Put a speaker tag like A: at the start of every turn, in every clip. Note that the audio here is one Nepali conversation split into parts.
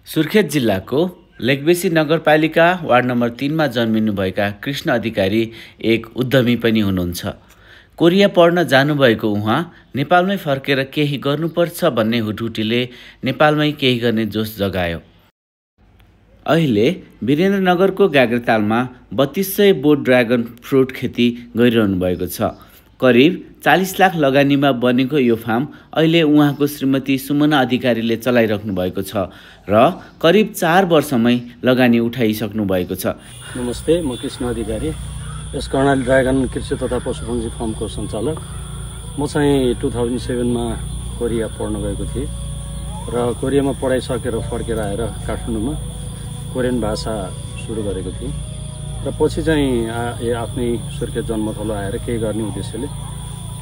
A: सुर्खेत जिल्लाको लेकबेसी नगरपालिका वार्ड नम्बर 3 मा जन्मिनुभएका कृष्ण अधिकारी एक उद्यमी पनि हुनुहुन्छ। कोरिया पढ्न जानुभएको उहाँ नेपालमै फर्केर केही गर्नुपर्छ भन्ने हुटहुटीले नेपालमै केही गर्ने जोस जगायो। अहिले वीरेन्द्रनगरको गाग्रेतालमा 3200 बोट ड्रागन फ्रुट खेती गरिरहनु भएको छ। करिब 40 लाख लगानीमा बनेको यो फार्म अहिले उहाँको श्रीमती सुमना अधिकारीले चलाइराख्नु भएको छ र करिब 4 वर्षमै लगानी उठाइसक्नु भएको छ।
B: नमस्ते, म कृष्ण अधिकारी, यस कर्णाली ड्रागन कृषि तथा पशुपक्षी फार्मको सञ्चालक। म चाहिँ 2007 मा कोरिया पढ्न गएको थिएँ र कोरियामा पढाइ सकेर फर्केर आएर काठमाडौँमा कोरियन भाषा सुरु गरेको थिएँ र पछि चाहिँ आफ्नै सुर्खेत जन्मथलो आएर केही गर्ने उद्देश्यले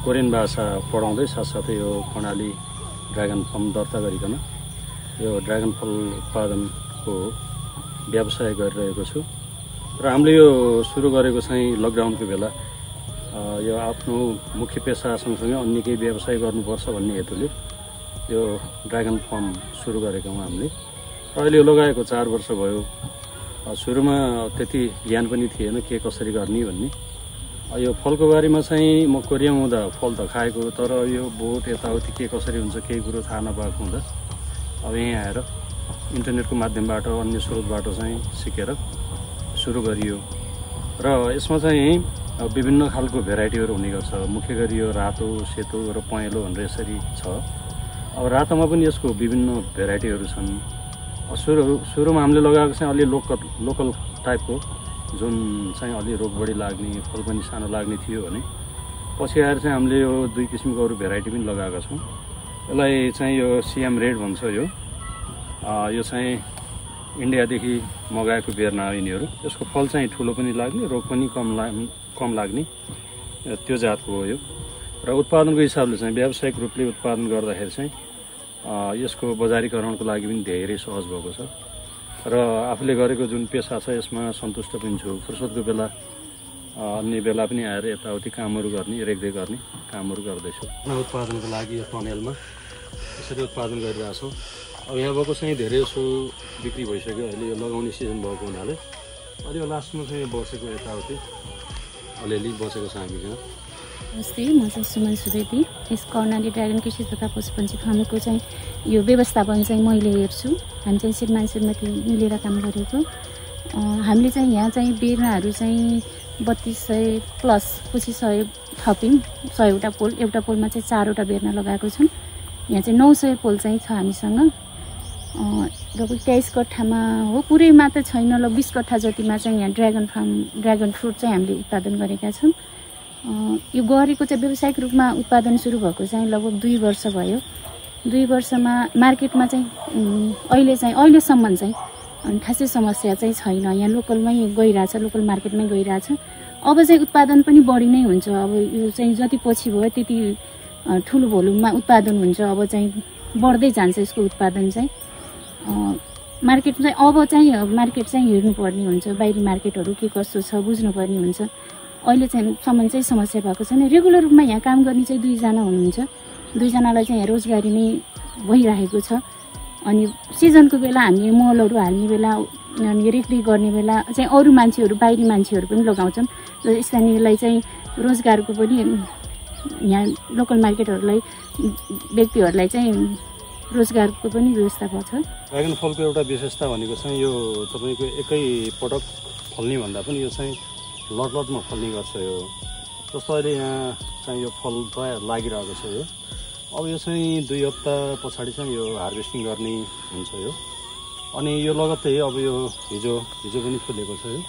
B: कोरियन भाषा पढाउँदै साथसाथै यो कर्णाली ड्रागन फार्म दर्ता गरिकन यो ड्रागन फल उत्पादनको व्यवसाय गरिरहेको छु र हामीले यो सुरु गरेको चाहिँ लकडाउनको बेला यो आफ्नो मुख्य पेसा सँगसँगै अन्य केही व्यवसाय गर्नुपर्छ भन्ने हेतुले यो ड्रागन फार्म सुरु गरेको हौँ हामीले। अहिले यो लगाएको 4 वर्ष भयो। सुरुमा त्यति ज्ञान पनि थिएन के कसरी गर्ने भन्ने। यो फलको बारेमा चाहिँ म कोरियामा हुँदा फल त खाएको, तर यो बोट यताउति के कसरी हुन्छ केही कुरो थाहा नपाएको हुँदा अब यहीँ आएर इन्टरनेटको माध्यमबाट अन्य स्रोतबाट चाहिँ सिकेर सुरु गरियो र यसमा चाहिँ विभिन्न खालको भेराइटीहरू हुने गर्छ। मुख्य गरी यो रातो, सेतो र पहेँलो भनेर यसरी छ। अब रातोमा पनि यसको विभिन्न भेराइटीहरू छन्। सुरुमा हामीले लगाएको चाहिँ अलि लोकल टाइपको जुन चाहिँ अलि रोग बढी लाग्ने, फल पनि सानो लाग्ने थियो भने पछि आएर चाहिँ हामीले यो 2 किसिमको अरू भेराइटी पनि लगाएका छौँ। यसलाई चाहिँ यो सिएम रेड भन्छ। यो चाहिँ इन्डियादेखि मगाएको बेर्ना हो यिनीहरू। यसको फल चाहिँ ठुलो पनि लाग्ने, रोग पनि कम लाग्ने त्यो जातको हो यो। र उत्पादनको हिसाबले चाहिँ व्यावसायिक रूपले उत्पादन गर्दाखेरि चाहिँ यसको बजारीकरणको लागि पनि धेरै सहज भएको छ र आफूले गरेको जुन पेसा छ यसमा सन्तुष्ट पनि छु। फुर्सदको बेला अन्य बेला पनि आएर यताउति कामहरू गर्ने, रेखदेख गर्ने कामहरू गर्दैछु। उत्पादनको लागि यो टनेलमा यसरी उत्पादन गरिरहेको छौँ। अब यहाँ भएको चाहिँ धेरै जसो बिक्री भइसक्यो। अहिले यो लगाउने सिजन भएको हुनाले अलि लास्टमा चाहिँ बसेको यताउति अलिअलि बसेको छ हामीसँग।
C: नमस्ते, म चाहिँ सुमन सुवेदी। यस कर्णाली ड्रागन कृषि तथा पशुपक्षी फार्मको चाहिँ यो व्यवस्थापन चाहिँ मैले हेर्छु। हामी चाहिँ श्रीमान श्रीमती मिलेर काम गरेको। हामीले चाहिँ यहाँ चाहिँ बेर्नाहरू चाहिँ 3200 प्लस पछि 100 थप्यौँ। 100वटा पोल, एउटा पोलमा चाहिँ 4वटा बेर्ना लगाएको छौँ। यहाँ चाहिँ 900 पोल चाहिँ छ हामीसँग। लगभग 23 कट्ठामा हो, पुरैमा त छैन, लगभग 20 कट्ठा जतिमा चाहिँ यहाँ ड्रागन फ्रुट चाहिँ हामीले उत्पादन गरेका छौँ। यो गरेको चाहिँ व्यावसायिक रूपमा उत्पादन सुरु भएको चाहिँ लगभग 2 वर्ष भयो। 2 वर्षमा मार्केटमा चाहिँ अहिलेसम्म चाहिँ खासै समस्या चाहिँ छैन। यहाँ लोकलमै गइरहेछ, लोकल मार्केटमै गइरहेछ। अब चाहिँ उत्पादन पनि बढी नै हुन्छ। अब यो चाहिँ जति पछि भयो त्यति ठुलो भोल्युममा उत्पादन हुन्छ। अब चाहिँ बढ्दै जान्छ यसको उत्पादन चाहिँ। मार्केट चाहिँ अब चाहिँ मार्केट चाहिँ हेर्नुपर्ने हुन्छ, बाहिरी मार्केटहरू के कस्तो छ बुझ्नुपर्ने हुन्छ। अहिले चाहिँ सम्म चाहिँ समस्या भएको छैन। रेगुलर रूपमा यहाँ काम गर्ने चाहिँ 2 जना हुनुहुन्छ। 2 जनालाई चाहिँ यहाँ रोजगारी नै भइरहेको छ। अनि सिजनको बेला हामी मलहरू हाल्ने बेला अनि रेखदेख गर्ने बेला चाहिँ अरू मान्छेहरू, बाहिरी मान्छेहरू पनि लगाउँछन्। र स्थानीयलाई चाहिँ रोजगारको पनि यहाँ लोकल मार्केटहरूलाई, व्यक्तिहरूलाई चाहिँ रोजगारको पनि व्यवस्था भएको छ।
B: ड्रागन फलको एउटा विशेषता भनेको चाहिँ यो तपाईँको एकै पटक फल्ने भन्दा पनि यो चाहिँ लटमा फल्ने गर्छ। यो जस्तो अहिले यहाँ चाहिँ यो फल तयार लागिरहेको छ। यो अब यो चाहिँ 2 हप्ता पछाडि चाहिँ यो हार्भेस्टिङ गर्ने हुन्छ यो। अनि यो लगत्तै अब यो हिजो पनि फुलेको छ। यो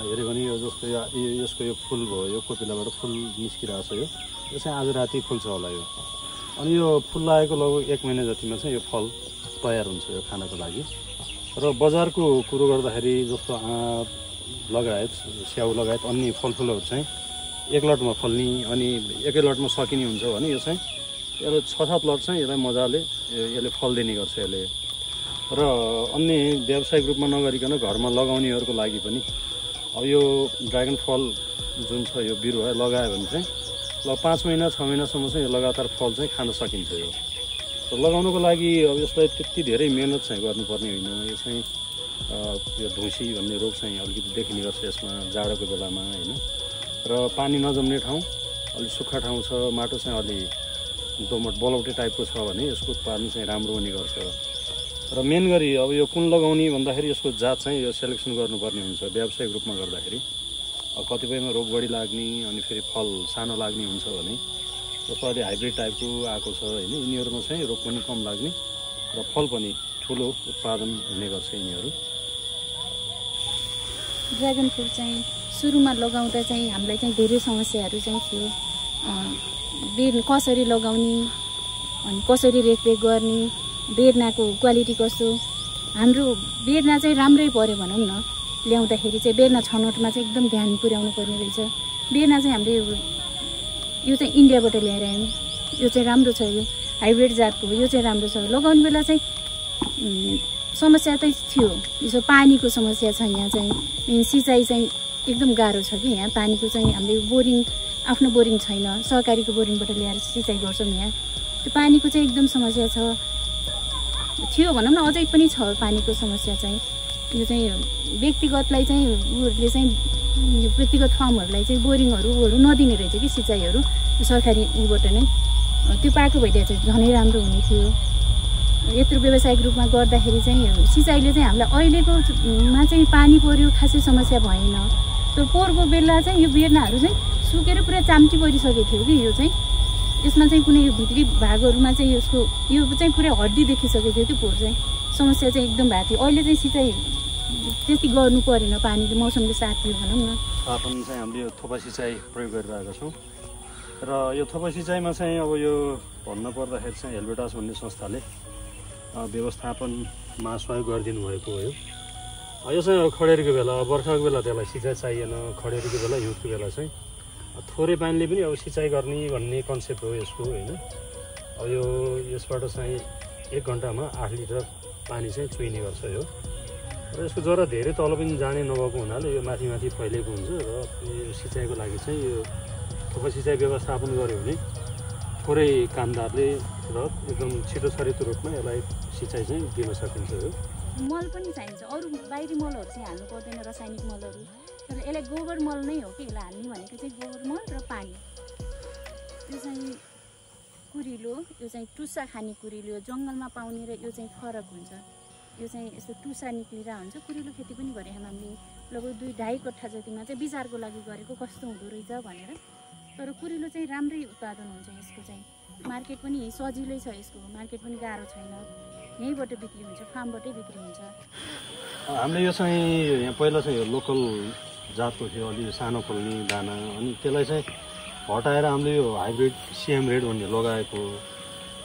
B: हेऱ्यो भने यो जस्तो यसको यो फुल भयो, यो कोपिलाबाट फुल निस्किरहेको छ। यो चाहिँ आज राति फुल्छ होला यो। अनि यो फुल लागेको लगभग 1 महिना जतिमा चाहिँ यो फल तयार हुन्छ यो खानको लागि। र बजारको कुरो गर्दाखेरि जस्तो लगायत स्याउ लगायत अन्य फलफुलहरू चाहिँ 1 लटमा फल्ने अनि एकै लटमा सकिने हुन्छ भने यो चाहिँ यसले 6-7 लट चाहिँ यसलाई मजाले यसले फल दिने गर्छ यसले। र अन्य व्यावसायिक रूपमा नगरिकन घरमा लगाउनेहरूको लागि पनि अब यो ड्रागन फल जुन छ यो बिरुवा लगायो भने चाहिँ 5 महिना 6 महिनासम्म चाहिँ लगातार फल चाहिँ खान सकिन्छ यो। र लगाउनको लागि अब यसलाई त्यति धेरै मेहनत चाहिँ गर्नुपर्ने होइन। यो चाहिँ यो ढुसी भन्ने रोग चाहिँ अलिकति देखिने गर्छ यसमा जाडोको बेलामा होइन। र पानी नजम्ने ठाउँ, अलिक सुक्खा ठाउँ छ, माटो चाहिँ अलि दोमट बलौटे टाइपको छ भने यसको उत्पादन चाहिँ राम्रो हुने गर्छ। र मेन गरी अब यो कुन लगाउने भन्दाखेरि यसको जात चाहिँ यो सेलेक्सन गर्नुपर्ने हुन्छ व्यावसायिक रूपमा गर्दाखेरि। कतिपयमा रोग बढी लाग्ने अनि फेरि फल सानो लाग्ने हुन्छ भने जस्तो अहिले हाइब्रिड टाइपको आएको छ होइन, यिनीहरूमा चाहिँ रोग पनि कम लाग्ने र फल पनि ठुलो उत्पादन हुने गर्छ यिनीहरू।
C: ड्रागन फ्रुट चाहिँ सुरुमा लगाउँदा चाहिँ हामीलाई चाहिँ धेरै समस्याहरू चाहिँ थियो। बेर कसरी लगाउने अनि कसरी रेखदेख गर्ने, बेर्नाको क्वालिटी कस्तो। हाम्रो बेर्ना चाहिँ राम्रै पऱ्यो भनौँ न, ल्याउँदाखेरि चाहिँ बेर्ना छनौटमा चाहिँ एकदम ध्यान पुर्याउनु पर्ने रहेछ। बेर्ना चाहिँ हामीले यो चाहिँ इन्डियाबाट ल्याएर आयौँ, यो चाहिँ राम्रो छ, यो हाइब्रिड जातको हो, यो चाहिँ राम्रो छ। लगाउने बेला चाहिँ समस्या चाहिँ थियो, यसो पानीको समस्या छ यहाँ चाहिँ, सिँचाइ चाहिँ एकदम गाह्रो छ कि यहाँ पानीको चाहिँ हामीले बोरिङ, आफ्नो बोरिङ छैन, सहकारीको बोरिङबाट ल्याएर सिँचाइ गर्छौँ यहाँ। त्यो पानीको चाहिँ एकदम समस्या थियो भनौँ न, अझै पनि छ पानीको समस्या चाहिँ। यो चाहिँ व्यक्तिगतलाई चाहिँ उहरूले चाहिँ व्यक्तिगत फार्महरूलाई चाहिँ बोरिङहरू नदिने रहेछ कि सिँचाइहरू सरकारी उबाट नै। त्यो पाएको भइदिए चाहिँ झनै राम्रो हुने थियो। यत्रो व्यावसायिक रूपमा गर्दाखेरि चाहिँ सिँचाइले चाहिँ हामीलाई अहिलेकोमा चाहिँ पानी पर्यो खासै समस्या भएन। तर पोहोरको बेला चाहिँ यो बेर्नाहरू चाहिँ सुकेर पुरा चाम्टी परिसकेको थियो कि यो चाहिँ, यसमा चाहिँ कुनै भित्री भागहरूमा चाहिँ यसको यो चाहिँ पुरै हड्डी देखिसकेको थियो। त्यो पोहोर चाहिँ समस्या चाहिँ एकदम भएको थियो। अहिले चाहिँ सिँचाइ त्यति गर्नु परेन, पानीले मौसमले साथ दियो भनौँ न।
B: फापन चाहिँ हामीले यो थोपा सिँचाइ प्रयोग गरिरहेका छौँ र यो थोपा सिँचाइमा चाहिँ अब यो भन्न पर्दाखेरि चाहिँ हेल्बेटास भन्ने संस्थाले व्यवस्थापनमा सहयोग गरिदिनु भएको हो। यो चाहिँ अब खडेरीको बेला, बर्खाको बेला त्यसलाई सिँचाइ चाहिएन, खडेरीको बेला हिउँदको बेला चाहिँ थोरै पानीले पनि अब सिँचाइ गर्ने भन्ने कन्सेप्ट हो यसको होइन। अब यो यसबाट चाहिँ 1 घन्टामा 8 लिटर पानी चाहिँ चुइने गर्छ यो। र यसको जरा धेरै तल पनि जाने नभएको हुनाले यो माथि माथि फैलिएको हुन्छ र यो सिँचाइको लागि चाहिँ यो थोपा सिँचाइ व्यवस्थापन गऱ्यो भने थोरै कामदारले र एकदम छिटो छरितो रूपमा यसलाई सिँचाइ चाहिँ दिन सकिन्छ। यो
C: मल पनि चाहिन्छ, अरू बाहिरी मलहरू चाहिँ हाल्नु पर्दैन, रासायनिक मलहरू। तर यसलाई गोबर मल नै हो कि यसलाई हाल्ने भनेको चाहिँ गोबर मल र पानी। यो चाहिँ कुरिलो, यो चाहिँ टुसा खाने कुरिलो, जङ्गलमा पाउने र यो चाहिँ फरक हुन्छ। यो चाहिँ यस्तो टुसा निक्लिरहेको हुन्छ। कुरिलो खेती पनि गरेँ हामीले लगभग 2-2.5 कट्ठा जतिमा चाहिँ विचारको लागि गरेको कस्तो हुँदो रहेछ भनेर। तर कुरिलो चाहिँ राम्रै उत्पादन हुन्छ यसको चाहिँ, मार्केट पनि सजिलै छ यसको, मार्केट पनि गाह्रो छैन, यहीँबाट बिक्री हुन्छ, फार्मबाटै बिक्री हुन्छ।
B: हामीले यो चाहिँ यहाँ पहिला चाहिँ यो लोकल जातको थियो, अलि सानो फल्ने दाना, अनि त्यसलाई चाहिँ हटाएर हामीले यो हाइब्रिड सिएम रेड भन्ने लगाएको।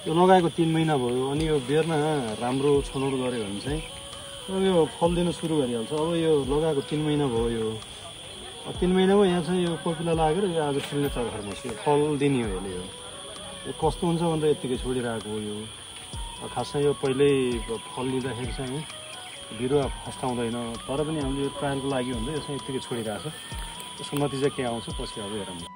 B: यो लगाएको 3 महिना भयो, अनि यो बेर्ना राम्रो छनौट गऱ्यो भने चाहिँ अब यो फल दिन सुरु गरिहाल्छ। अब यो लगाएको 3 महिना भयो, यो 3 महिनामा यहाँ चाहिँ यो कोपिला लागेर यो आज फुल्ने चरखरमा यो फल दिने हो यसले। यो कस्तो हुन्छ भनेर यत्तिकै छोडिरहेको हो। यो खासमा यो पहिल्यै फल लिँदाखेरि चाहिँ बिरुवा फस्टाउँदैन, तर पनि हामीले यो ट्रायलको लागि हुन्छ यो चाहिँ यत्तिकै छोडिरहेको छ। यसको नतिजा के आउँछ पछि अब हेरौँ।